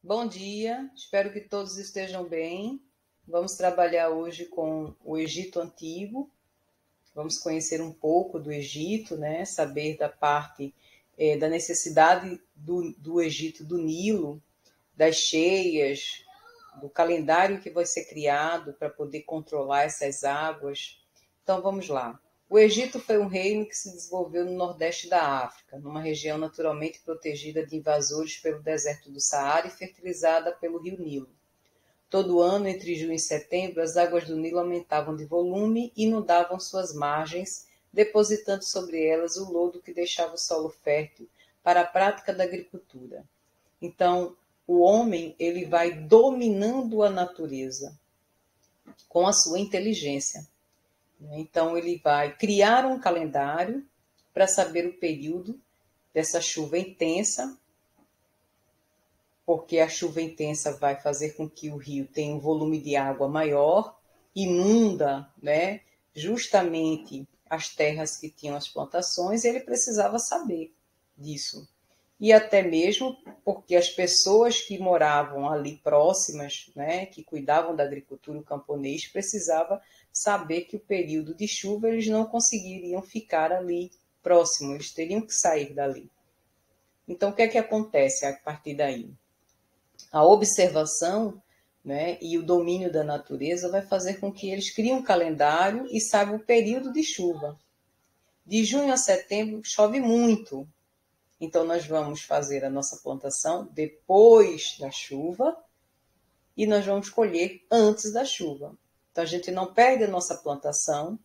Bom dia, espero que todos estejam bem. Vamos trabalhar hoje com o Egito Antigo. Vamos conhecer um pouco do Egito, né? Saber da parte da necessidade do Egito do Nilo, das cheias, do calendário que vai ser criado para poder controlar essas águas. Então vamos lá. O Egito foi um reino que se desenvolveu no nordeste da África, numa região naturalmente protegida de invasores pelo deserto do Saara e fertilizada pelo rio Nilo. Todo ano, entre junho e setembro, as águas do Nilo aumentavam de volume e inundavam suas margens, depositando sobre elas o lodo que deixava o solo fértil para a prática da agricultura. Então, o homem ele vai dominando a natureza com a sua inteligência. Então, ele vai criar um calendário para saber o período dessa chuva intensa, porque a chuva intensa vai fazer com que o rio tenha um volume de água maior, inunda, né, justamente as terras que tinham as plantações, e ele precisava saber disso. E até mesmo porque as pessoas que moravam ali próximas, né, que cuidavam da agricultura, o camponês, precisava saber que o período de chuva eles não conseguiriam ficar ali próximo, eles teriam que sair dali. Então, o que é que acontece a partir daí? A observação, né, e o domínio da natureza vai fazer com que eles criem um calendário e saibam o período de chuva. De junho a setembro chove muito, então nós vamos fazer a nossa plantação depois da chuva e nós vamos colher antes da chuva. Então a gente não perde a nossa plantação,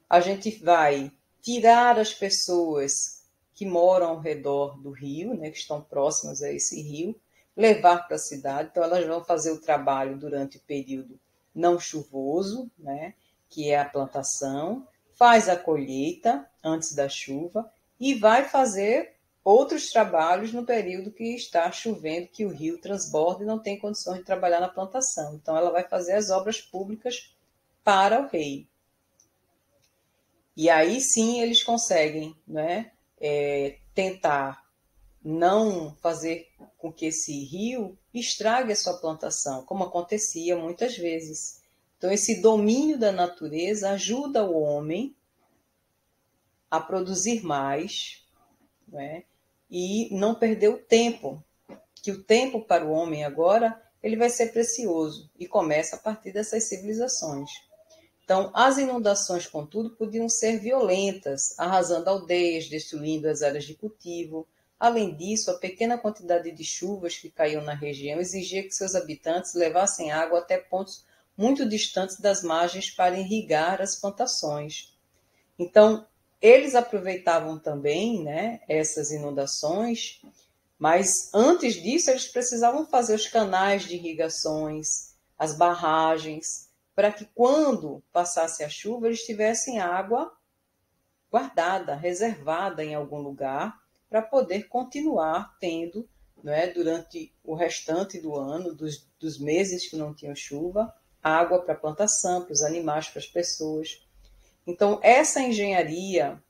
a gente vai tirar as pessoas que moram ao redor do rio, né, que estão próximas a esse rio, levar para a cidade. Então, elas vão fazer o trabalho durante o período não chuvoso, né, que é a plantação, faz a colheita antes da chuva e vai fazer outros trabalhos no período que está chovendo, que o rio transborda e não tem condições de trabalhar na plantação. Então, ela vai fazer as obras públicas para o rei. E aí sim eles conseguem, né, tentar não fazer com que esse rio estrague a sua plantação, como acontecia muitas vezes. Então, esse domínio da natureza ajuda o homem a produzir mais, né, e não perder o tempo, que o tempo para o homem agora ele vai ser precioso e começa a partir dessas civilizações. Então, as inundações, contudo, podiam ser violentas, arrasando aldeias, destruindo as áreas de cultivo. Além disso, a pequena quantidade de chuvas que caíam na região exigia que seus habitantes levassem água até pontos muito distantes das margens para irrigar as plantações. Então, eles aproveitavam também, né, essas inundações, mas antes disso eles precisavam fazer os canais de irrigações, as barragens, para que quando passasse a chuva eles tivessem água guardada, reservada em algum lugar, para poder continuar tendo, né, durante o restante do ano, dos meses que não tinham chuva, água para a plantação, para os animais, para as pessoas. Então, essa engenharia,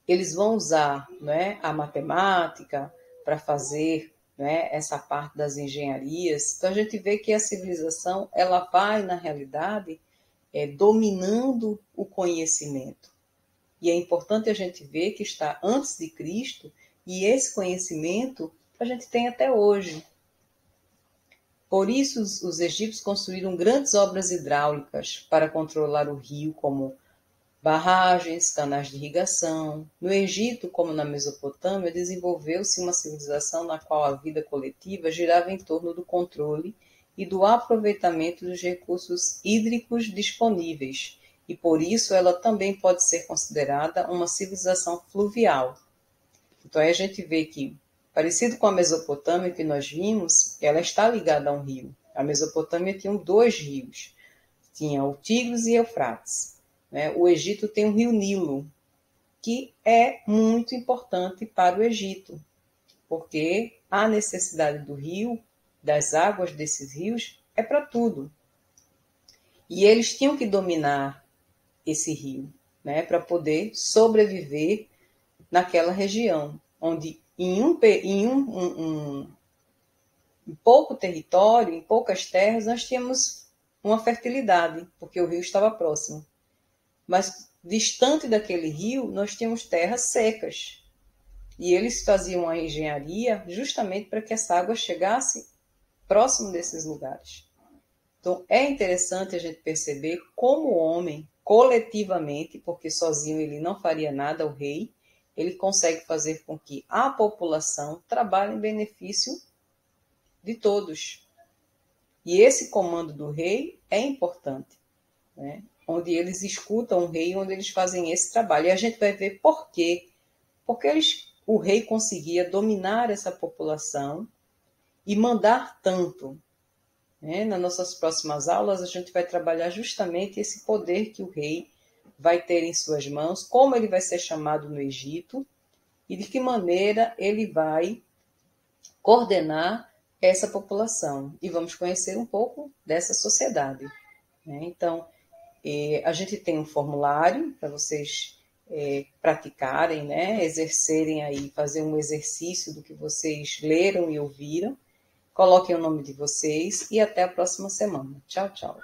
eles vão usar, né, a matemática para fazer, né, essa parte das engenharias. Então, a gente vê que a civilização ela vai, na realidade, dominando o conhecimento. E é importante a gente ver que está antes de Cristo e esse conhecimento a gente tem até hoje. Por isso, os egípcios construíram grandes obras hidráulicas para controlar o rio, como barragens, canais de irrigação. No Egito, como na Mesopotâmia, desenvolveu-se uma civilização na qual a vida coletiva girava em torno do controle e do aproveitamento dos recursos hídricos disponíveis, e por isso ela também pode ser considerada uma civilização fluvial. Então aí a gente vê que, parecido com a Mesopotâmia que nós vimos, ela está ligada a um rio. A Mesopotâmia tinha dois rios, tinha o Tigres e Eufrates. Né? O Egito tem o rio Nilo, que é muito importante para o Egito, porque a necessidade do rio, das águas desses rios, é para tudo. E eles tinham que dominar esse rio, né, para poder sobreviver naquela região, onde em em pouco território, em poucas terras, nós tínhamos uma fertilidade, porque o rio estava próximo. Mas distante daquele rio, nós tínhamos terras secas. E eles faziam a engenharia justamente para que essa água chegasse próximo desses lugares. Então, é interessante a gente perceber como o homem, coletivamente, porque sozinho ele não faria nada, o rei, ele consegue fazer com que a população trabalhe em benefício de todos. E esse comando do rei é importante, né? Onde eles escutam o rei, onde eles fazem esse trabalho. E a gente vai ver por quê. Porque o rei conseguia dominar essa população e mandar tanto. Né? Nas nossas próximas aulas, a gente vai trabalhar justamente esse poder que o rei vai ter em suas mãos, como ele vai ser chamado no Egito e de que maneira ele vai coordenar essa população. E vamos conhecer um pouco dessa sociedade. Né? Então, a gente tem um formulário para vocês praticarem, né? Exercerem aí, fazer um exercício do que vocês leram e ouviram. Coloquem o nome de vocês e até a próxima semana. Tchau, tchau.